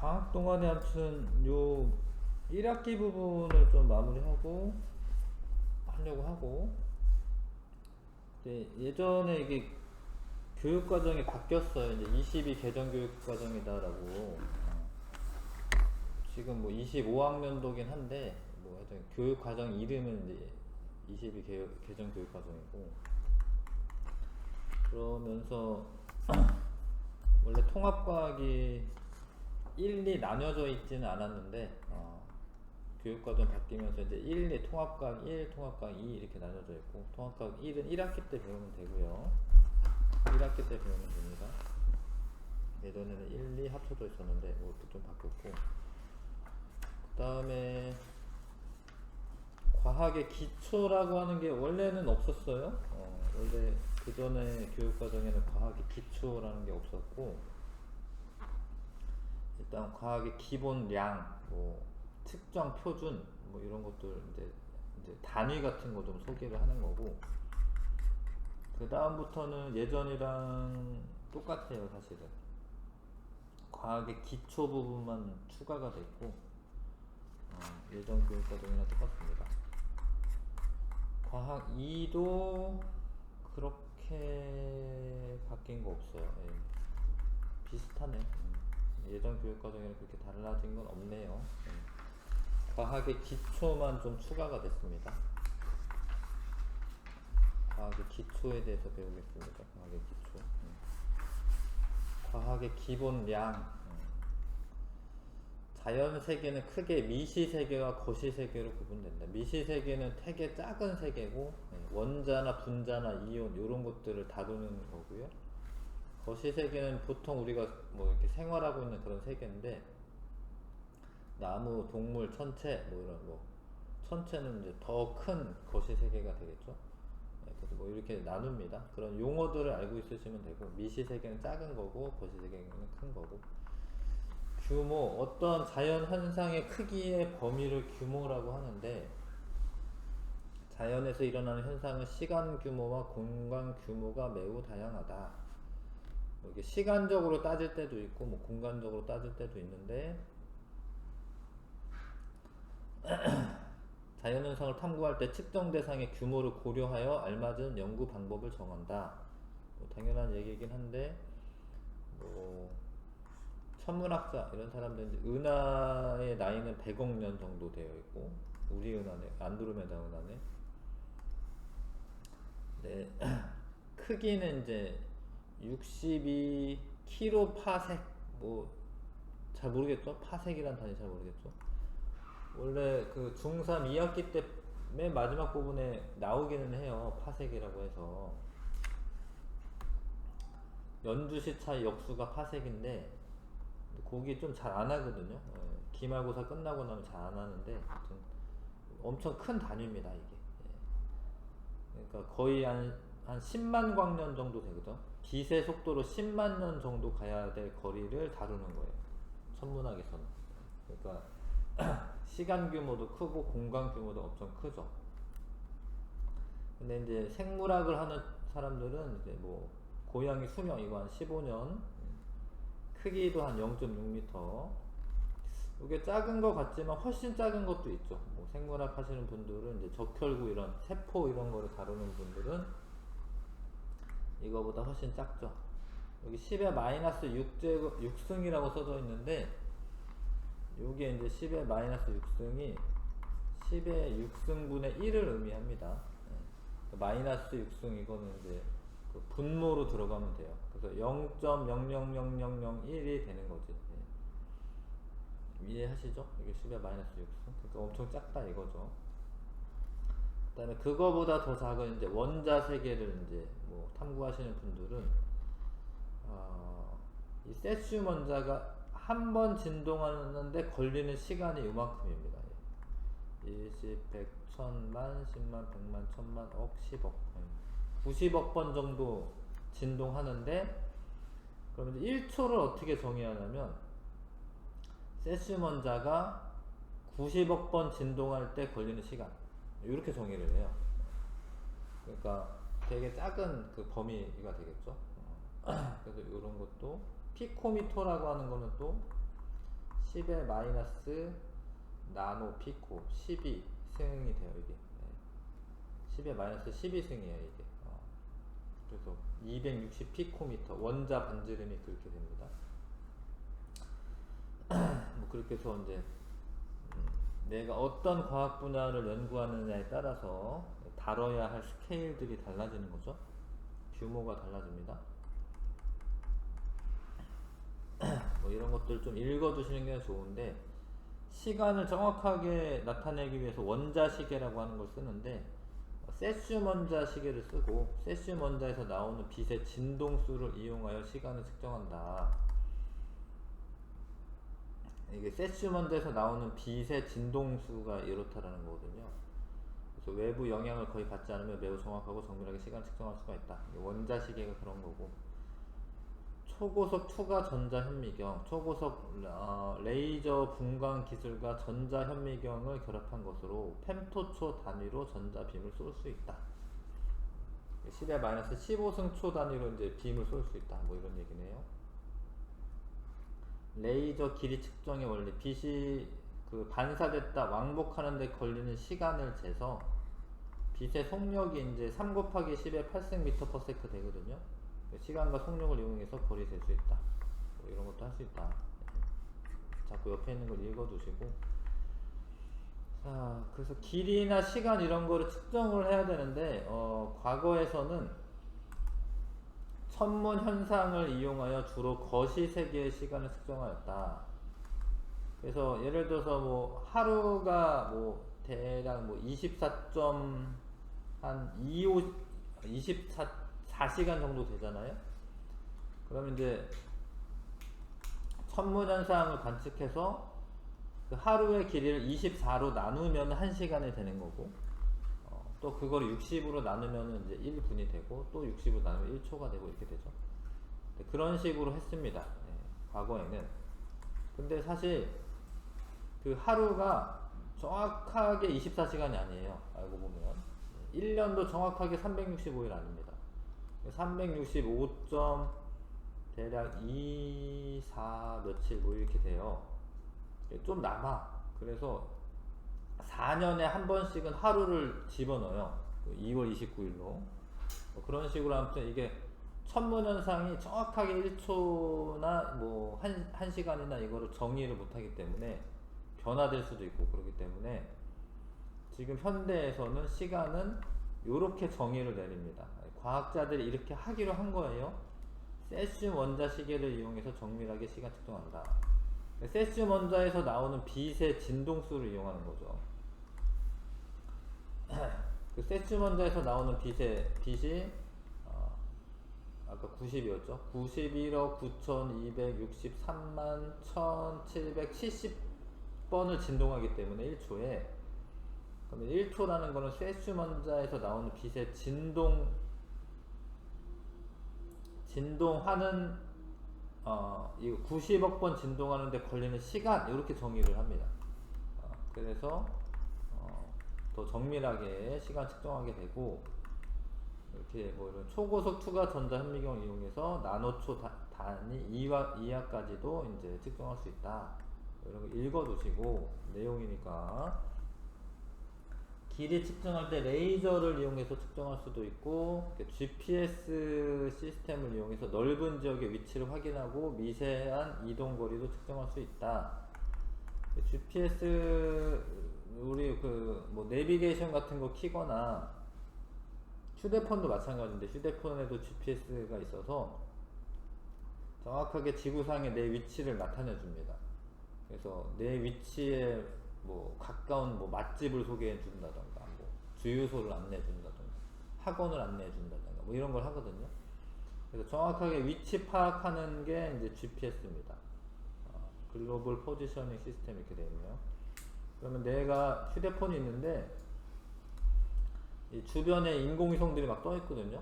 방학 동안에 아무튼 요 1학기 부분을 좀 마무리하고 하려고 하고, 근데 예전에 이게 교육과정이 바뀌었어요. 이제 22 개정 교육과정이다라고. 지금 뭐 25학년도긴 한데, 뭐 하여튼 교육과정 이름은 이제 22 개정 교육과정이고, 그러면서 원래 통합과학이 1, 2 나뉘어져 있지는 않았는데, 교육과정 바뀌면서 이제 1, 2 통합과학 1, 통합과학 2 이렇게 나눠져 있고, 통합과학 1은 1학기 때 배우면 되고요. 1학기 때 배우면 됩니다. 예전에는 1, 2 합쳐져 있었는데 이것도 좀 바뀌었고, 그 다음에 과학의 기초라고 하는 게 원래는 없었어요. 원래 그 전에 교육과정에는 과학의 기초라는 게 없었고, 일단 과학의 기본량, 뭐 측정 표준, 뭐 이런 것들 이제 단위 같은 거 좀 소개를 하는 거고, 그 다음부터는 예전이랑 똑같아요. 사실은 과학의 기초 부분만 추가가 됐고, 예전 교육과정이랑 똑같습니다. 과학 2도 그렇게 바뀐 거 없어요. 예. 비슷하네. 예전 교육과정이랑 그렇게 달라진 건 없네요. 예. 과학의 기초만 좀 추가가 됐습니다. 과학의 기초에 대해서 배우겠습니다. 과학의 기초. 과학의 기본량. 자연 세계는 크게 미시 세계와 거시 세계로 구분된다. 미시 세계는 되게 작은 세계고, 원자나 분자나 이온 이런 것들을 다루는 거고요. 거시 세계는 보통 우리가 뭐 이렇게 생활하고 있는 그런 세계인데, 나무, 동물, 천체 뭐 이런 뭐 천체는 이제 더 큰 거시 세계가 되겠죠. 그래서 뭐 이렇게 나눕니다. 그런 용어들을 알고 있으시면 되고, 미시 세계는 작은 거고 거시 세계는 큰 거고. 규모, 어떤 자연 현상의 크기의 범위를 규모라고 하는데, 자연에서 일어나는 현상은 시간 규모와 공간 규모가 매우 다양하다. 뭐 이게 시간적으로 따질 때도 있고, 뭐 공간적으로 따질 때도 있는데, 자연 현상을 탐구할 때 측정 대상의 규모를 고려하여 알맞은 연구 방법을 정한다. 뭐 당연한 얘기긴 한데, 뭐 천문학자 이런 사람들은 은하의 나이는 100억 년 정도 되어 있고, 우리 은하네, 안드로메다 은하네. 네. 크기는 이제 62kpc, 뭐 잘 모르겠죠. 파섹이란 단위 잘 모르겠죠. 원래 그 중3 2학기 때 맨 마지막 부분에 나오기는 해요. 파섹이라고 해서 연주시 차의 역수가 파섹인데, 거기 좀 잘 안 하거든요. 기말고사 끝나고 나면 잘 안 하는데, 아무튼 엄청 큰 단위입니다 이게. 그러니까 거의 한 10만 광년 정도 되거든. 빛의 속도로 10만 년 정도 가야 될 거리를 다루는 거예요, 천문학에서는. 그러니까 시간 규모도 크고 공간 규모도 엄청 크죠. 근데 이제 생물학을 하는 사람들은 이제 뭐 고양이 수명 이거 한 15년, 크기도 한 0.6m. 이게 작은 것 같지만 훨씬 작은 것도 있죠. 뭐 생물학 하시는 분들은 이제 적혈구 이런 세포 이런 거를 다루는 분들은 이거보다 훨씬 작죠. 여기 10의 마이너스 6승이라고 써져 있는데, 요게 이제 10의 마이너스 6승이 10의 6승분의 1을 의미합니다. 마이너스 6승 이거는 이제 그 분모로 들어가면 돼요. 그래서 0.0000001이 되는 거지. 이해하시죠? 이게 10의 마이너스 6승. 그러니까 엄청 작다 이거죠. 그 다음에 그거보다 더 작은 이제 원자 세계를 이제 뭐 탐구하시는 분들은, 이 세슘 원자가 한 번 진동하는데 걸리는 시간이 요만큼입니다. 10, 100, 1000만, 10만, 100만, 1000만, 억, 10억. 90억 번 정도 진동하는데, 그러면 1초를 어떻게 정의해야 하냐면, 세슘 원자가 90억 번 진동할 때 걸리는 시간, 이렇게 정의를 해요. 그러니까 되게 작은 그 범위가 되겠죠. 그래서 이런 것도 피코미터라고 하는 거는 또 10의 마이너스 나노 피코 12 승이 돼요 이게. 10의 마이너스 12승이에요 이게. 그래서 260 피코미터 원자 반지름이 그렇게 됩니다. 뭐 그렇게 해서 이제 내가 어떤 과학 분야를 연구하느냐에 따라서 다뤄야 할 스케일들이 달라지는 거죠. 규모가 달라집니다. 뭐 이런 것들 좀 읽어두시는 게 좋은데, 시간을 정확하게 나타내기 위해서 원자시계라고 하는 걸 쓰는데, 세슘 원자시계를 쓰고 세슘 원자에서 나오는 빛의 진동수를 이용하여 시간을 측정한다. 이게 세슘 원자에서 나오는 빛의 진동수가 이렇다라는 거거든요. 그래서 외부 영향을 거의 받지 않으면 매우 정확하고 정밀하게 시간 측정할 수가 있다. 원자시계가 그런 거고, 초고속 투과 전자현미경, 초고속 레이저 분광 기술과 전자현미경을 결합한 것으로 펜토초 단위로 전자빔을 쏠 수 있다. 10의 마이너스 15승 초 단위로 이제 빔을 쏠 수 있다. 뭐 이런 얘기네요. 레이저 길이 측정의 원리, 빛이 그 반사됐다 왕복하는 데 걸리는 시간을 재서 빛의 속력이 이제 3 곱하기 10의 8승 미터 퍼 세크 되거든요. 시간과 속력을 이용해서 거리 셀 수 있다. 뭐 이런 것도 할 수 있다. 자꾸 옆에 있는 걸 읽어두시고. 자, 그래서 길이나 시간 이런 거를 측정을 해야 되는데, 과거에서는 천문 현상을 이용하여 주로 거시세계의 시간을 측정하였다. 그래서 예를 들어서 뭐 하루가 뭐 대략 뭐 24시간 정도 되잖아요. 그러면 이제 천문현상을 관측해서 그 하루의 길이를 24로 나누면 1시간이 되는 거고, 또 그걸 60으로 나누면 이제 1분이 되고, 또 60으로 나누면 1초가 되고 이렇게 되죠. 그런 식으로 했습니다. 과거에는. 근데 사실 그 하루가 정확하게 24시간이 아니에요. 알고 보면 1년도 정확하게 365일 아닙니다. 365. 대략 2, 4 며칠 뭐 이렇게 돼요. 좀 남아. 그래서 4년에 한 번씩은 하루를 집어넣어요. 2월 29일로. 그런 식으로 아무튼 이게 천문현상이 정확하게 1초나 뭐 1시간이나 이거를 정의를 못하기 때문에 변화될 수도 있고 그렇기 때문에 지금 현대에서는 시간은 이렇게 정의를 내립니다. 과학자들이 이렇게 하기로 한 거예요. 세슘 원자 시계를 이용해서 정밀하게 시간 측정한다. 세슘 원자에서 나오는 빛의 진동수를 이용하는 거죠. 그 세슘 원자에서 나오는 빛이 아까 90이었죠. 91억 9263만 1770번을 진동하기 때문에 1초에, 그러면 1초라는 거는 세슘 원자에서 나오는 빛의 진동하는 이거 90억 번 진동하는데 걸리는 시간, 이렇게 정의를 합니다. 그래서 더 정밀하게 시간 측정하게 되고, 이렇게 뭐 이런 초고속 투과 전자현미경을 이용해서 나노초 단위 이하까지도 이제 측정할 수 있다. 이런 거 읽어두시고, 내용이니까. 길이 측정할 때 레이저를 이용해서 측정할 수도 있고, GPS 시스템을 이용해서 넓은 지역의 위치를 확인하고 미세한 이동거리도 측정할 수 있다. GPS, 우리 그 뭐 내비게이션 같은 거 키거나, 휴대폰도 마찬가지인데 휴대폰에도 GPS가 있어서 정확하게 지구상의 내 위치를 나타내 줍니다. 그래서 내 위치에 뭐 가까운 뭐 맛집을 소개해 준다던가, 뭐 주유소를 안내해 준다던가, 학원을 안내해 준다던가, 뭐 이런 걸 하거든요. 그래서 정확하게 위치 파악하는 게 이제 GPS입니다. 글로벌 포지셔닝 시스템 이렇게 되어 있네요. 그러면 내가 휴대폰이 있는데 이 주변에 인공위성들이 막 떠 있거든요.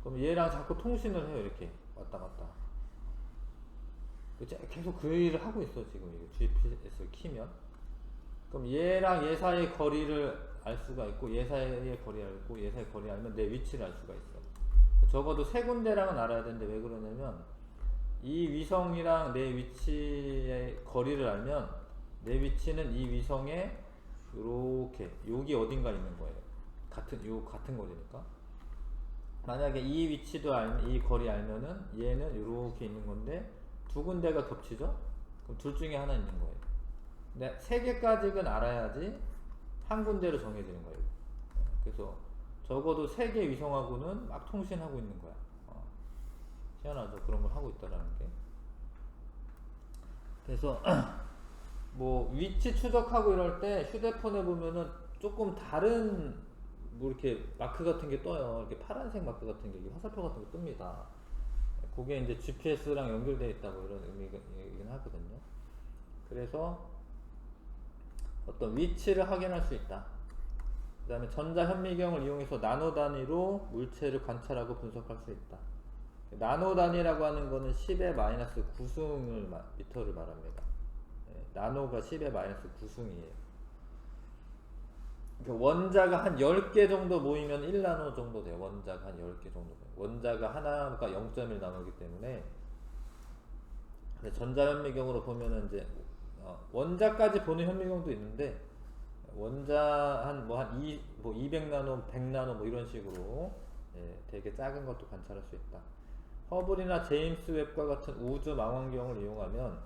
그럼 얘랑 자꾸 통신을 해요. 이렇게 왔다 갔다. 계속 그 일을 하고 있어. 지금 이거 GPS를 키면. 그럼 얘랑 얘 사이의 거리를 알 수가 있고, 얘 사이의 거리를 알고, 얘 사이의 거리를 알면 내 위치를 알 수가 있어. 적어도 세 군데랑은 알아야 되는데 왜 그러냐면 이 위성이랑 내 위치의 거리를 알면 내 위치는 이 위성에 요렇게 여기 어딘가 있는 거예요. 같은 거리니까. 만약에 이 위치도 알면, 이 거리 알면은 얘는 요렇게 있는 건데 두 군데가 겹치죠? 그럼 둘 중에 하나 있는 거예요. 근데 세 개까지는 알아야지 한 군데로 정해지는 거예요. 그래서 적어도 세 개 위성하고는 막 통신하고 있는 거야. 희한하죠. 그런 걸 하고 있다라는 게. 그래서 뭐 위치 추적하고 이럴 때 휴대폰에 보면은 조금 다른 뭐 이렇게 마크 같은 게 떠요. 이렇게 파란색 마크 같은 게 화살표 같은 게 뜹니다. 그게 이제 GPS랑 연결되어 있다고 이런 의미긴 하거든요. 그래서 어떤 위치를 확인할 수 있다. 그 다음에 전자현미경을 이용해서 나노 단위로 물체를 관찰하고 분석할 수 있다. 나노 단위라고 하는 거는 10의 마이너스 9승을 미터를 말합니다. 나노가 10의 마이너스 9승이에요. 원자가 한 10개 정도 모이면 1나노 정도 돼요. 원자가 한 10개 정도 돼요. 원자가 하나가 0.1 나노이기 때문에. 전자현미경으로 보면은 이제 원자까지 보는 현미경도 있는데 원자 한 200나노, 100나노 뭐 이런 식으로 되게 작은 것도 관찰할 수 있다. 허블이나 제임스 웹과 같은 우주 망원경을 이용하면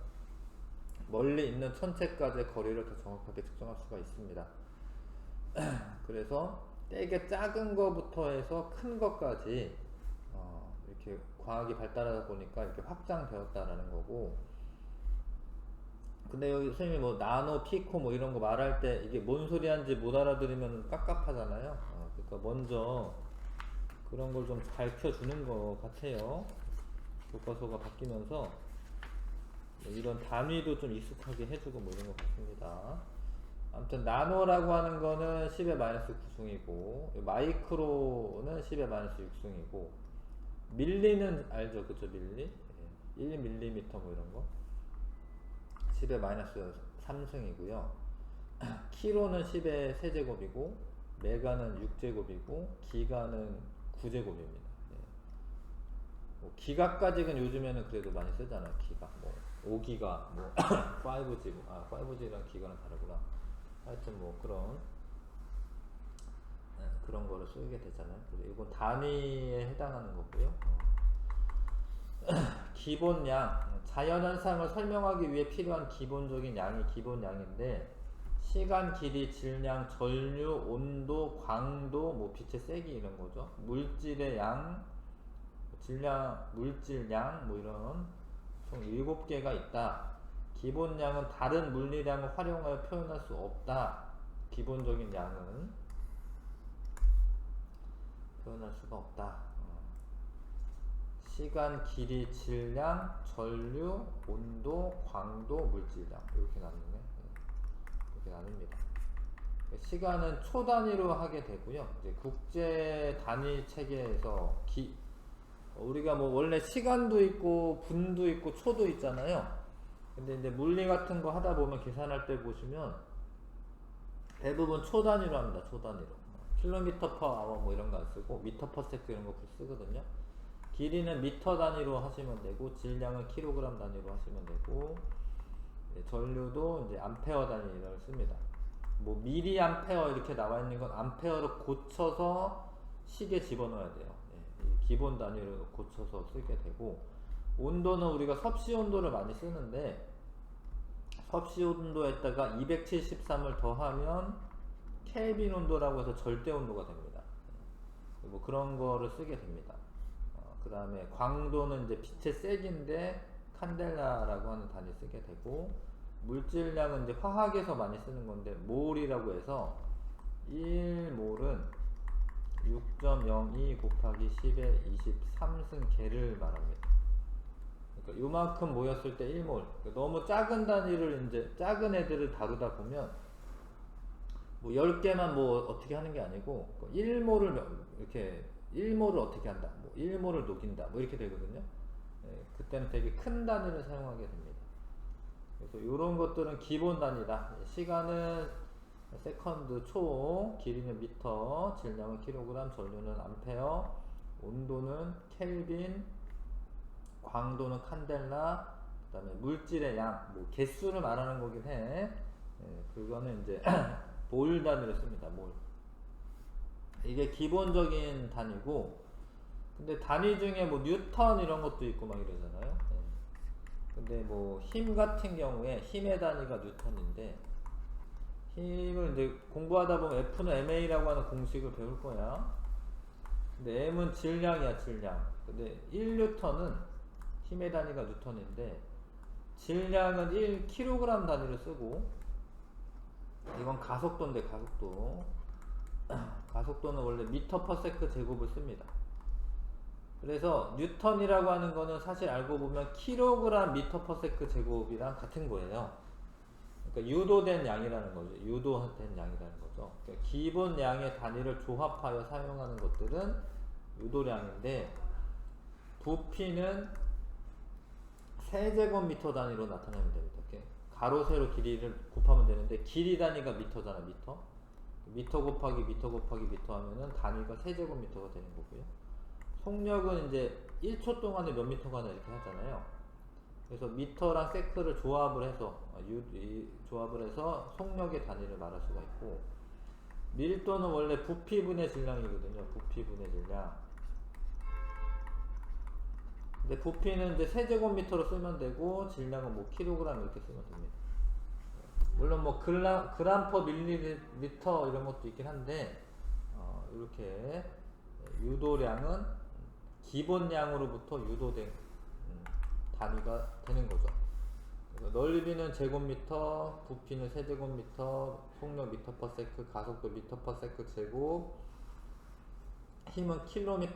멀리 있는 천체까지의 거리를 더 정확하게 측정할 수가 있습니다. 그래서 되게 작은 거부터 해서 큰 것까지 이렇게 과학이 발달하다 보니까 이렇게 확장되었다라는 거고. 근데 여기 선생님이 뭐 나노, 피코 뭐 이런 거 말할 때 이게 뭔 소리 하는지 못 알아들으면 깝깝하잖아요. 그러니까 먼저 그런 걸 좀 밝혀주는 것 같아요. 교과서가 바뀌면서 이런 단위도 좀 익숙하게 해주고 뭐 이런 것 같습니다. 아무튼 나노라고 하는 거는 10의 마이너스 9승이고 마이크로는 10의 마이너스 6승이고 밀리는 알죠? 그죠? 밀리? 1mm 뭐 이런 거 10의 마이너스 3승이고요. 키로는 10의 세제곱이고 메가는 6제곱이고 기가는 9제곱입니다. 뭐 기가까지는 요즘에는 그래도 많이 쓰잖아요. 기가 뭐 5기가 뭐 5G 5G랑 기가는 다르구나. 하여튼 뭐 그런 거를 쓰게 되잖아요. 그래서 이건 단위에 해당하는 거고요. 기본량, 자연현상을 설명하기 위해 필요한 기본적인 양이 기본량인데 시간, 길이, 질량, 전류, 온도, 광도, 뭐 빛의 세기 이런 거죠. 물질의 양, 질량, 물질량 뭐 이런 총 7개가 있다. 기본량은 다른 물리량을 활용하여 표현할 수 없다. 기본적인 양은 표현할 수가 없다. 시간, 길이, 질량, 전류, 온도, 광도, 물질량 이렇게 나누네. 이렇게 나눕니다. 시간은 초 단위로 하게 되고요. 이제 국제 단위 체계에서 우리가 뭐 원래 시간도 있고 분도 있고 초도 있잖아요. 근데 이제 물리 같은 거 하다 보면 계산할 때 보시면 대부분 초 단위로 합니다. 초 단위로. 킬로미터 퍼 아워 뭐 이런 거 안 쓰고 미터 퍼 세컨드 이런 거 쓰거든요. 길이는 미터 단위로 하시면 되고 질량은 킬로그램 단위로 하시면 되고 전류도 이제 암페어 단위를 씁니다. 뭐 미리 암페어 이렇게 나와 있는 건 암페어로 고쳐서 식에 집어넣어야 돼요. 기본 단위로 고쳐서 쓰게 되고 온도는 우리가 섭씨 온도를 많이 쓰는데 섭씨 온도에다가 273을 더하면 켈빈 온도라고 해서 절대 온도가 됩니다. 뭐 그런 거를 쓰게 됩니다. 그 다음에 광도는 이제 빛의 세기인데 칸델라라고 하는 단위 쓰게 되고 물질량은 이제 화학에서 많이 쓰는 건데 몰이라고 해서 1몰은 6.02 곱하기 10의 23승 개를 말합니다. 그러니까 요만큼 모였을 때 1몰. 그러니까 너무 작은 단위를 이제 작은 애들을 다루다 보면 뭐 10개만 뭐 어떻게 하는 게 아니고 1몰을 이렇게 1몰을 어떻게 한다. 뭐 1몰을 녹인다. 뭐 이렇게 되거든요. 그때는 되게 큰 단위를 사용하게 됩니다. 그래서 이런 것들은 기본 단위다. 시간은 세컨드 초, 길이는 미터, 질량은 킬로그램, 전류는 암페어, 온도는 켈빈, 광도는 칸델라, 그다음에 물질의 양, 뭐 개수를 말하는 거긴 해. 예, 그거는 이제 몰 단위로 씁니다. 몰. 이게 기본적인 단위고, 근데 단위 중에 뭐 뉴턴 이런 것도 있고 막 이러잖아요. 예. 근데 뭐 힘 같은 경우에 힘의 단위가 뉴턴인데, 힘을 이제 공부하다 보면 F는 MA라고 하는 공식을 배울 거야. 근데 M은 질량이야, 질량. 근데 1뉴턴은 힘의 단위가 뉴턴인데, 질량은 1kg 단위를 쓰고, 이건 가속도인데, 가속도. 가속도는 원래 미터 퍼 세크 제곱을 씁니다. 그래서 뉴턴이라고 하는 거는 사실 알고 보면 킬로그램 미터 퍼 세크 제곱이랑 같은 거예요. 그러니까 유도된 양이라는 거죠. 유도된 양이라는 거죠. 그러니까 기본 양의 단위를 조합하여 사용하는 것들은 유도량인데, 부피는 세제곱미터 단위로 나타내면 됩니다. 이렇게 가로 세로 길이를 곱하면 되는데, 길이 단위가 미터잖아, 미터. 미터 곱하기 미터 곱하기 미터 하면은 단위가 세제곱미터가 되는 거고요. 속력은 이제 1초 동안에 몇 미터 가나 이렇게 하잖아요. 그래서 미터랑 세크를 조합을 해서 조합을 해서 속력의 단위를 말할 수가 있고, 밀도는 원래 부피분의 질량이거든요. 부피분의 질량. 근데 부피는 이제 세제곱미터로 쓰면 되고, 질량은 뭐 킬로그램 이렇게 쓰면 됩니다. 물론 뭐 그람 퍼 밀리리터 이런 것도 있긴 한데, 이렇게 유도량은 기본량으로부터 유도된 단위가 되는 거죠. 넓이는 제곱미터, 부피는 세제곱미터, 속력 미터 퍼 세크, 가속도 미터 퍼 세크 제곱, 힘은 킬로그램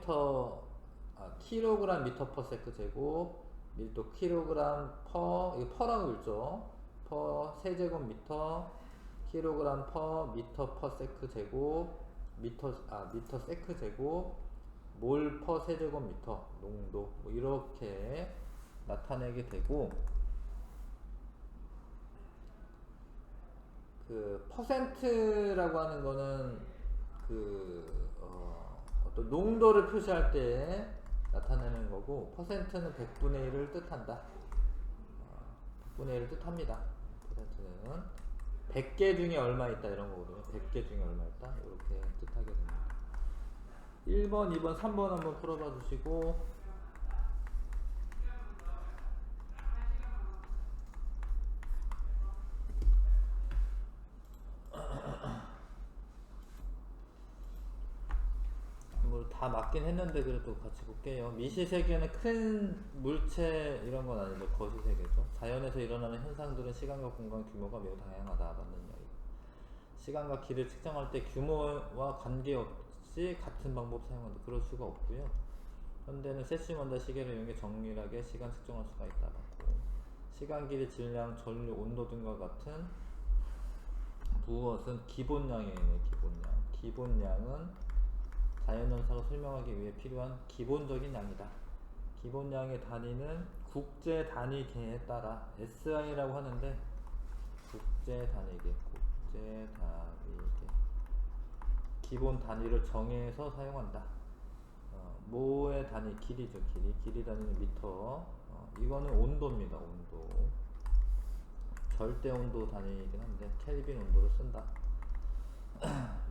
미터 퍼 세크 제곱, 밀도 킬로그램 퍼, 이거 퍼라고 읽죠. 퍼 세제곱미터, 킬로그램 퍼 미터 퍼 세크 제곱, 미터 세크 제곱, 몰 퍼 세제곱미터, 농도, 뭐 이렇게 나타내게 되고, 그 퍼센트라고 하는 거는 어떤 농도를 표시할 때 나타내는 거고, 퍼센트는 100분의 1을 뜻한다. 100분의 1을 뜻합니다. 퍼센트는 100개 중에 얼마 있다 이런 거거든요. 100개 중에 얼마 있다 이렇게 뜻하게 됩니다. 1번, 2번, 3번 한번 풀어봐 주시고, 뭐 다 맞긴 했는데 그래도 같이 볼게요. 미시세계는 큰 물체 이런 건 아니죠. 거시세계죠. 자연에서 일어나는 현상들은 시간과 공간 규모가 매우 다양하다. 맞는 이야기. 시간과 길을 측정할 때 규모와 관계없이 같은 방법 사용한다. 그럴 수가 없고요. 현대는 세시먼더 시계를 이용해 정밀하게 시간 측정할 수가 있다. 맞고. 시간, 길이, 질량, 전류, 온도 등과 같은 무엇은 기본량이에요. 기본량. 기본량은 자연현상을 설명하기 위해 필요한 기본적인 양이다. 기본량의 단위는 국제 단위계에 따라 SI라고 하는데, 국제 단위계 기본 단위를 정해서 사용한다. 모의 단위 길이죠. 길이 단위는 미터. 이거는 온도입니다. 온도. 절대 온도 단위이긴 한데 켈빈 온도를 쓴다.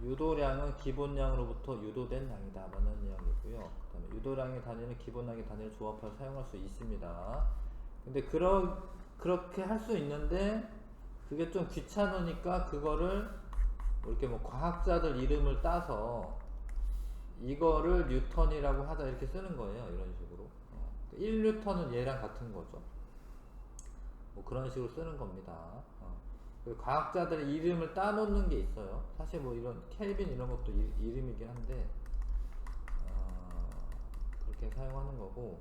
유도량은 기본량으로부터 유도된 양이다 라는 이야기고요. 그 다음에 유도량의 단위는 기본량의 단위를 조합하여 사용할 수 있습니다. 근데 그렇게 할 수 있는데, 그게 좀 귀찮으니까 그거를 이렇게 뭐 과학자들 이름을 따서 이거를 뉴턴이라고 하자 이렇게 쓰는 거예요. 이런 식으로. 1뉴턴은 얘랑 같은 거죠. 뭐 그런 식으로 쓰는 겁니다. 과학자들의 이름을 따놓는 게 있어요. 사실 뭐 이런 켈빈 이런 것도 이름이긴 한데, 그렇게 사용하는 거고,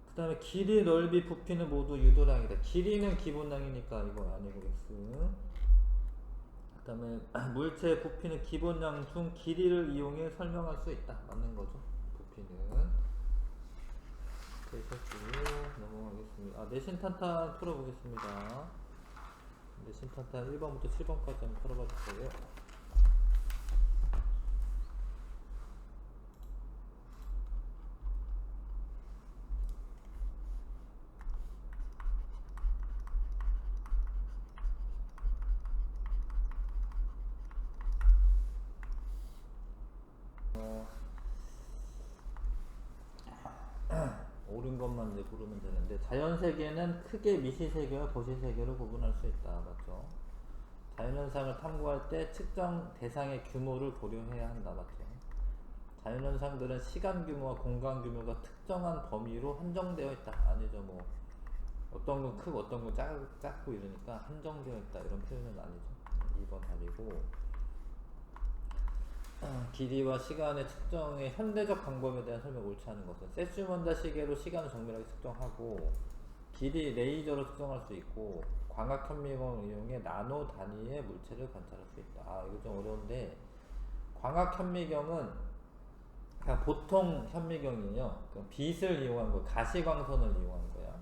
그 다음에 길이, 넓이, 부피는 모두 유도량이다. 길이는 기본량이니까 이거 아니고 X. 그 다음에 물체의 부피는 기본량 중 길이를 이용해 설명할 수 있다. 맞는 거죠. 부피는. 되셨고요. 넘어가겠습니다. 내신 탄탄 풀어보겠습니다. 내신 탄탄 1번부터 7번까지 한번 풀어봐 주세요. 정도만 이제 고르면 되는데, 자연세계는 크게 미시세계와 거시세계로 구분할 수 있다. 맞죠? 자연현상을 탐구할 때 측정 대상의 규모를 고려해야 한다. 맞죠? 자연현상들은 시간 규모와 공간 규모가 특정한 범위로 한정되어 있다. 아니죠. 뭐 어떤 건 크고 어떤 건 작고 이러니까 한정되어 있다 이런 표현은 아니죠. 2번 답이고, 길이와 시간의 측정의 현대적 방법에 대한 설명 옳지 않은 것은, 세슈먼자 시계로 시간을 정밀하게 측정하고 길이 레이저로 측정할 수 있고 광학 현미경을 이용해 나노 단위의 물체를 관찰할 수 있다. 아, 이거 좀 어려운데, 광학 현미경은 그냥 보통 현미경이에요. 빛을 이용한 거, 가시광선을 이용한 거야.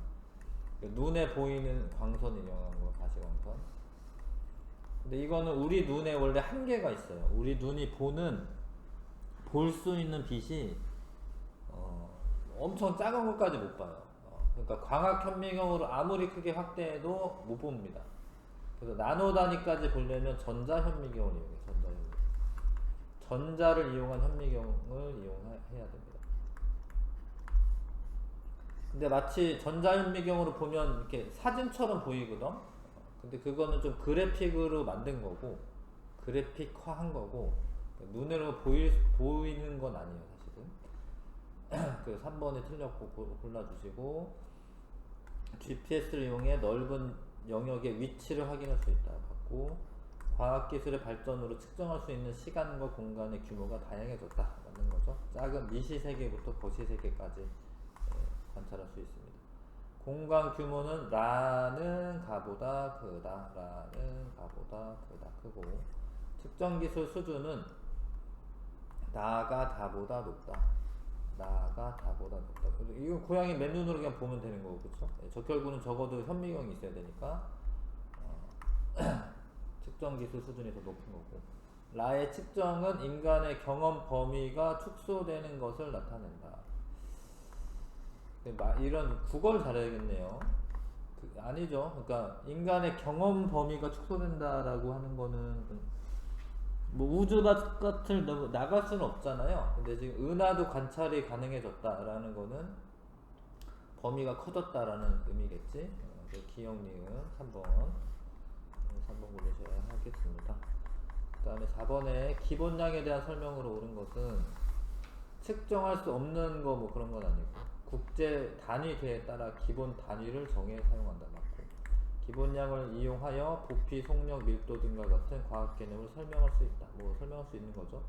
눈에 보이는 광선을 이용한 거, 가시광선. 근데 이거는 우리 눈에 원래 한계가 있어요. 우리 눈이 볼 수 있는 빛이 엄청 작은 것까지 못 봐요. 그러니까 광학 현미경으로 아무리 크게 확대해도 못 봅니다. 그래서 나노 단위까지 보려면 전자 현미경을 이용해요. 전자 현미경. 전자를 이용한 현미경을 이용해야 됩니다. 근데 마치 전자 현미경으로 보면 이렇게 사진처럼 보이거든. 근데 그거는 좀 그래픽으로 만든 거고, 그래픽화한 거고, 눈으로 보이는 건 아니에요, 사실은. 그 3번이 틀렸고 골라주시고, GPS를 이용해 넓은 영역의 위치를 확인할 수 있다. 받고, 과학기술의 발전으로 측정할 수 있는 시간과 공간의 규모가 다양해졌다. 맞는 거죠. 작은 미시세계부터 거시세계까지 관찰할 수 있습니다. 공간 규모는 라는 가보다 크다. 라는 가보다 크고, 측정기술 수준은 나가 다보다 높다. 나가 다보다 높다. 이거 고양이 맨눈으로 그냥 보면 되는 거고, 그쵸? 적혈구는 적어도 현미경이 있어야 되니까 측정기술 수준이 더 높은 거고, 라의 측정은 인간의 경험 범위가 축소되는 것을 나타낸다. 이런 국어를 잘해야겠네요. 아니죠. 그러니까 인간의 경험 범위가 축소된다라고 하는 거는 뭐 우주 바깥을 나갈 수는 없잖아요. 근데 지금 은하도 관찰이 가능해졌다라는 거는 범위가 커졌다라는 의미겠지. 기억니은 3번 고르셔야 하겠습니다. 그 다음에 4번에 기본량에 대한 설명으로 옳은 것은, 측정할 수 없는 거 뭐 그런 건 아니고, 국제 단위계에 따라 기본 단위를 정해 사용한다. 맞고, 기본량을 이용하여 부피, 속력, 밀도 등과 같은 과학 개념을 설명할 수 있다. 뭐 설명할 수 있는 거죠.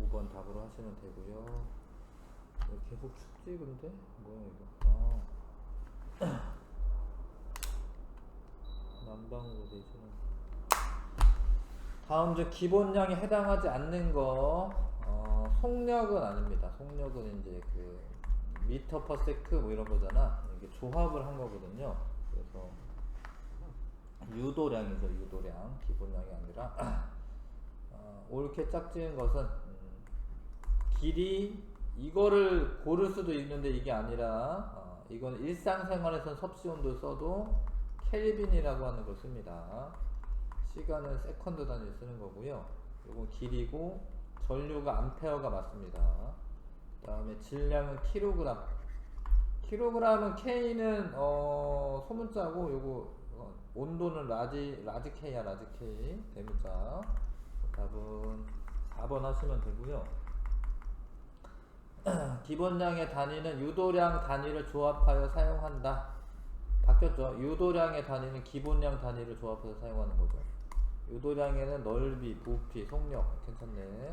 5번 답으로 하시면 되고요. 계속 춥지 근데? 뭐야 이거? 난방으로 되시는. 다음 중 기본량에 해당하지 않는 거, 속력은 아닙니다. 속력은 이제 그 미터 퍼 세크 뭐 이런 거잖아. 이게 조합을 한 거거든요. 그래서 유도량이죠. 유도량. 기본량이 아니라. 옳게 짝지은 것은 길이, 이거를 고를 수도 있는데 이게 아니라 이건 일상생활에선 섭씨온도 써도 켈빈이라고 하는 걸 씁니다. 시간은 세컨드 단위 쓰는 거고요. 이건 길이고, 전류가 암페어가 맞습니다. 그 다음에 질량은 킬로그램. 킬로그램은 K는 소문자고, 요거 온도는 라지 K야. 라지 K 대문자. 답은 4번 하시면 되고요. 기본량의 단위는 유도량 단위를 조합하여 사용한다. 바뀌었죠. 유도량의 단위는 기본량 단위를 조합해서 사용하는 거죠. 유도량에는 넓이, 부피, 속력 괜찮네.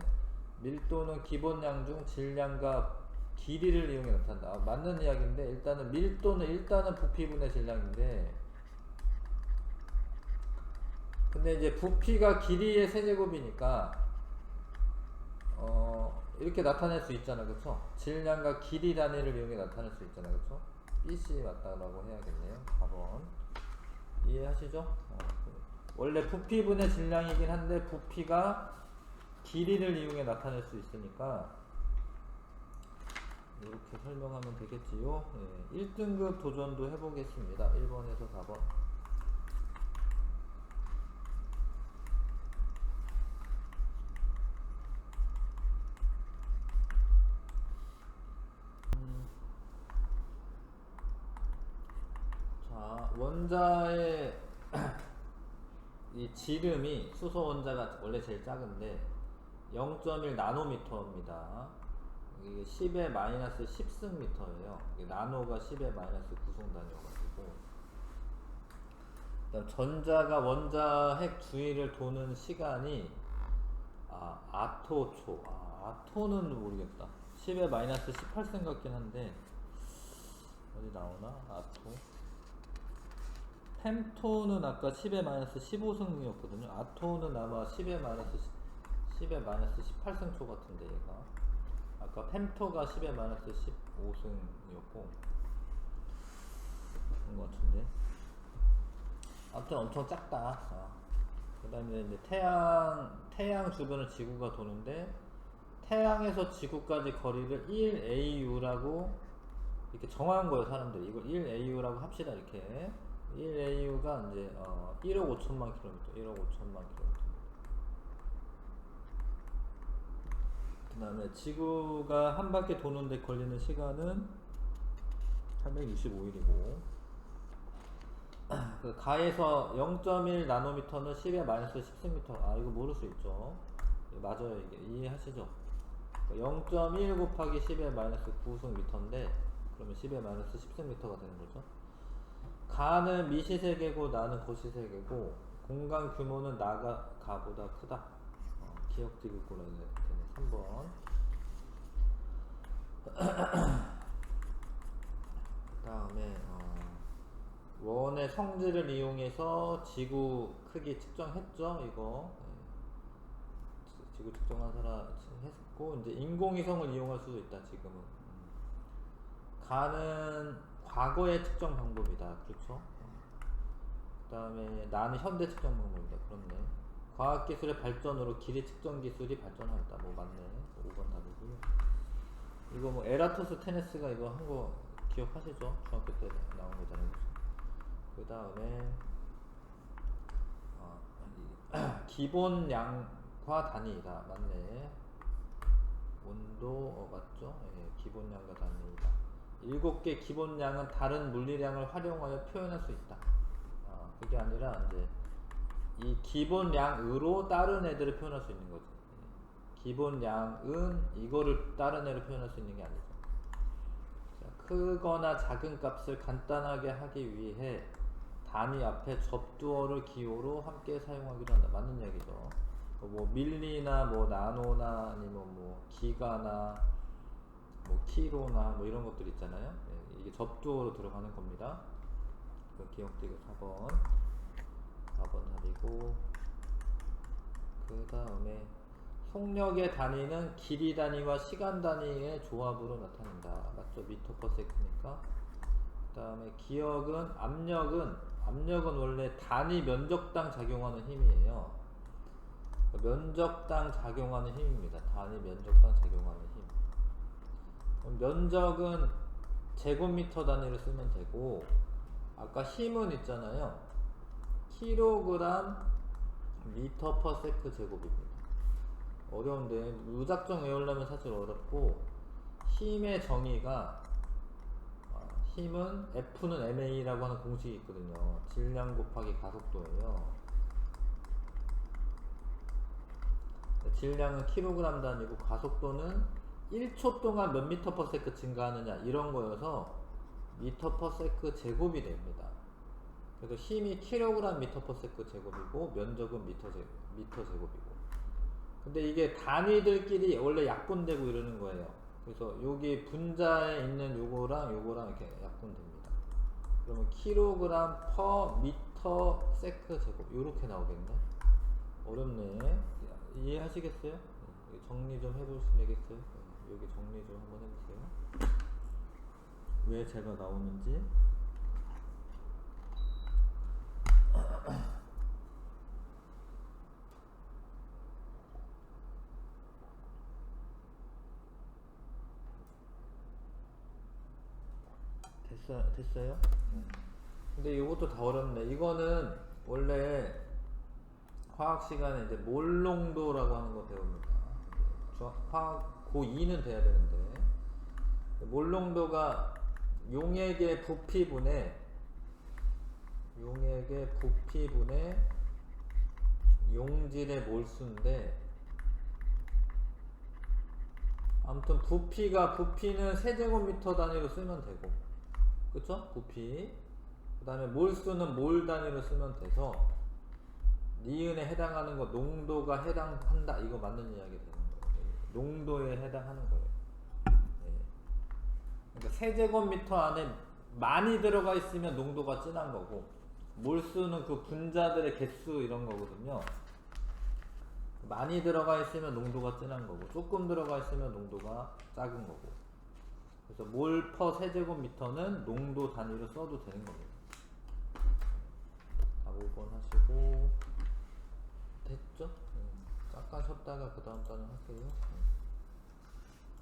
밀도는 기본량 중 질량과 길이를 이용해 나타난다. 맞는 이야기인데, 일단은 밀도는 일단은 부피분의 질량인데, 근데 이제 부피가 길이의 세제곱이니까 이렇게 나타낼 수 있잖아. 그쵸? 질량과 길이 단위를 이용해 나타낼 수 있잖아. 그쵸? BC 맞다라고 해야겠네요. 4번 이해하시죠? 원래 부피분의 질량이긴 한데 부피가 길이를 이용해 나타낼 수 있으니까 이렇게 설명하면 되겠지요. 1등급 도전도 해보겠습니다. 1번에서 4번. 원자의 이 지름이 수소 원자가 원래 제일 작은데 0.1 나노미터입니다. 이게 10의 마이너스 10승 미터예요. 나노가 10의 마이너스 9승 단위여가지고. 그다음 전자가 원자 핵 주위를 도는 시간이 아토초. 아토는 모르겠다. 10의 마이너스 18승 같긴 한데 어디 나오나? 아토. 펜토는 아까 10의 마이너스 15승이었거든요. 아토는 아마 10의 마이너스 18승 초 같은데 얘가. 아까 펜토가 10의 마이너스 15승이었고 그런 것 같은데. 아무튼 엄청 작다. 그 다음에 이제 태양 주변을 지구가 도는데 태양에서 지구까지 거리를 1AU라고 이렇게 정한 거예요, 사람들이. 이걸 1AU라고 합시다, 이렇게. 1AU가 이제 1억 5천만 킬로미터, 1억 5천만 킬로미터. 그 다음에 지구가 한 바퀴 도는데 걸리는 시간은 365일이고 그 가에서 0.1 나노미터는 10의 마이너스 10승미터. 이거 모를 수 있죠. 맞아요. 이게 이해하시죠? 0.1 곱하기 10의 마이너스 9승 미터인데 그러면 10의 마이너스 10승미터가 되는 거죠. 가는 미시세계고 나는 거시세계고 공간 규모는 나가 가보다 크다. 기억지급고라 되네. 3번. 그 다음에 원의 성질을 이용해서 지구 크기 측정했죠. 이거 지구 측정한 사람 했고 이제 인공위성을 이용할 수도 있다. 지금은 가는 과거의 측정 방법이다. 그렇죠? 그 다음에 나는 현대 측정 방법이다. 그렇네. 과학기술의 발전으로 길이 측정 기술이 발전하였다. 뭐 맞네. 5번 답이고요. 이거 뭐 에라토스 테네스가 이거 한 거 기억하시죠? 중학교 때 나온 거잖아요. 그 다음에 기본 양과 단위이다. 맞네. 온도 맞죠? 예, 기본 양과 단위이다. 7개 기본 양은 다른 물리량을 활용하여 표현할 수 있다. 그게 아니라 이제 이 기본 양으로 다른 애들을 표현할 수 있는 거지. 기본 양은 이거를 다른 애를 표현할 수 있는 게 아니죠. 자, 크거나 작은 값을 간단하게 하기 위해 단위 앞에 접두어를 기호로 함께 사용하기로 한다. 맞는 얘기죠. 뭐 밀리나 뭐 나노나 아니면 뭐 기가나 뭐 키로나 뭐 이런 것들 있잖아요. 이게 접두어로 들어가는 겁니다. 기억되고 4번 답이고 그 다음에 속력의 단위는 길이 단위와 시간 단위의 조합으로 나타낸다. 맞죠? 미터 퍼 세크니까. 그 다음에 기억은 압력은 원래 단위 면적당 작용하는 힘이에요. 면적당 작용하는 힘입니다. 단위 면적당 작용하는 힘. 면적은 제곱미터 단위로 쓰면 되고 아까 힘은 있잖아요. 킬로그램 미터 퍼 세크 제곱입니다. 어려운데 무작정 외우려면 사실 어렵고 힘의 정의가 힘은 F는 ma라고 하는 공식이 있거든요. 질량 곱하기 가속도예요. 질량은 킬로그램 단위고 가속도는 1초 동안 몇 미터 퍼 세크 증가하느냐 이런 거여서 미터 퍼 세크 제곱이 됩니다. 그래서 힘이 킬로그램 미터 퍼 세크 제곱이고 면적은 미터 제곱이고. 근데 이게 단위들끼리 원래 약분되고 이러는 거예요. 그래서 여기 분자에 있는 요거랑 이렇게 약분됩니다. 그러면 킬로그램 퍼 미터 세크 제곱 요렇게 나오겠네. 어렵네. 이해하시겠어요? 정리 좀 해보시겠어요? 여기 정리 좀 한번 해보세요. 왜 제가 나오는지. 됐어요? 근데 이것도 다 어렵네. 이거는 원래 화학 시간에 이제 몰농도라고 하는 거 배웁니다. 화학 고2는 돼야 되는데 몰농도가 용액의 부피분의 용액의 부피분의 용질의 몰수인데, 아무튼 부피는 세제곱미터 단위로 쓰면 되고, 그쵸? 부피. 그 다음에 몰수는 몰 단위로 쓰면 돼서, 니은에 해당하는 거 농도가 해당한다, 이거 맞는 이야기 되는 거예요. 농도에 해당하는 거예요. 그러니까 세제곱미터 안에 많이 들어가 있으면 농도가 진한 거고, 몰수는 그 분자들의 개수 이런 거거든요. 많이 들어가 있으면 농도가 진한 거고, 조금 들어가 있으면 농도가 작은 거고. 그래서 몰 퍼 세제곱미터는 농도 단위로 써도 되는 겁니다. 다 5번 하시고 됐죠? 잠깐 쉬었다가 그 다음 단은 할게요.